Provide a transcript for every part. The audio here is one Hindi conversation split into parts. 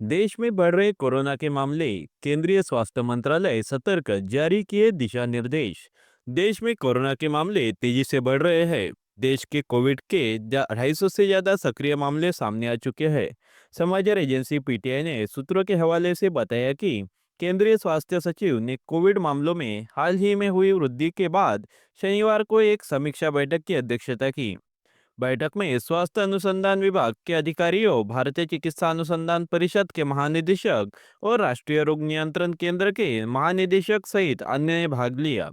देश में बढ़ रहे कोरोना के मामले। केंद्रीय स्वास्थ्य मंत्रालय सतर्क, जारी किए दिशा निर्देश। देश में कोरोना के मामले तेजी से बढ़ रहे हैं। देश के कोविड के 250 से ज्यादा सक्रिय मामले सामने आ चुके हैं। समाचार एजेंसी पीटीआई ने सूत्रों के हवाले से बताया कि केंद्रीय स्वास्थ्य सचिव ने कोविड मामलों में हाल ही में हुई वृद्धि के बाद शनिवार को एक समीक्षा बैठक की अध्यक्षता की। बैठक में स्वास्थ्य अनुसंधान विभाग के अधिकारियों, भारतीय चिकित्सा अनुसंधान परिषद के महानिदेशक और राष्ट्रीय रोग नियंत्रण केंद्र के महानिदेशक सहित अन्य ने भाग लिया।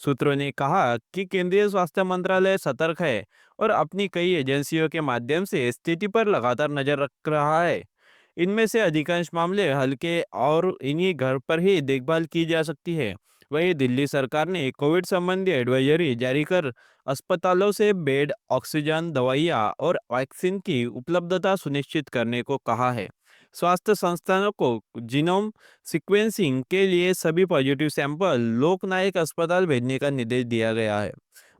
सूत्रों ने कहा कि केंद्रीय स्वास्थ्य मंत्रालय सतर्क है और अपनी कई एजेंसियों के माध्यम से स्थिति पर लगातार नजर रख रहा है। इनमें से अधिकांश मामले हल्के और इन्हीं घर पर ही देखभाल की जा सकती है। वहीं दिल्ली सरकार ने कोविड संबंधी एडवाइजरी जारी कर अस्पतालों से बेड, ऑक्सीजन, दवाइयाँ और वैक्सीन की उपलब्धता सुनिश्चित करने को कहा है। स्वास्थ्य संस्थानों को जीनोम सीक्वेंसिंग के लिए सभी पॉजिटिव सैंपल लोकनायक अस्पताल भेजने का निर्देश दिया गया है।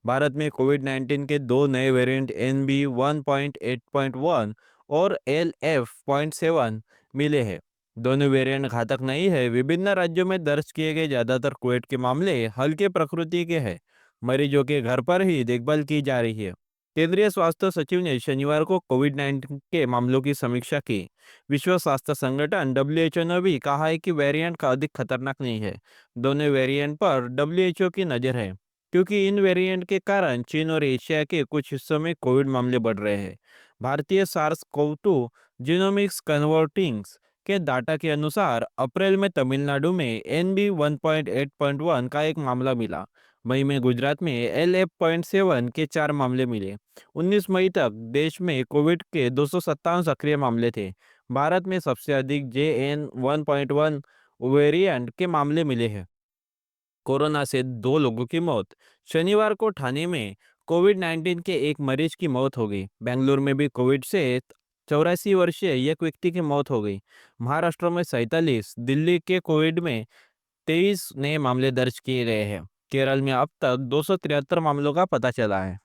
भारत में कोविड 19 के दो नए वेरिएंट NB 1.8.1 और LF.7 मिले हैं। दोनों वेरिएंट घातक नहीं है। विभिन्न राज्यों में दर्ज किए गए ज्यादातर कोविड के मामले हल्के प्रकृति के हैं। मरीजों के घर पर ही देखभाल की जा रही है। केंद्रीय स्वास्थ्य सचिव ने शनिवार को कोविड 19 के मामलों की समीक्षा की। विश्व स्वास्थ्य संगठन WHO ने भी कहा है कि वेरिएंट का अधिक खतरनाक नहीं है। दोनों वेरिएंट पर WHO की नज़र है, क्योंकि इन वेरिएंट के कारण चीन और एशिया के कुछ हिस्सों में कोविड मामले बढ़ रहे हैं। भारतीय सार्स कोव 2 जीनोमिक्स कन्वर्टिंग्स के डाटा के अनुसार अप्रैल में तमिलनाडु में NB 1.8.1 का एक मामला मिला। मई में गुजरात में LF.7 के 4 मामले मिले। 19 मई तक देश में कोविड के 257 सक्रिय मामले थे। भारत में सबसे अधिक JN 1.1 वेरिएंट के मामले मिले हैं। कोरोना से 2 लोगों की मौत। शनिवार को ठाणे में कोविड 19 के एक मरीज की मौत हो गई। बेंगलुरु में भी कोविड से 84 वर्षीय एक व्यक्ति की मौत हो गई। महाराष्ट्र में 47, दिल्ली के कोविड में 23 नए मामले दर्ज किए गए हैं। केरल में अब तक 273 मामलों का पता चला है।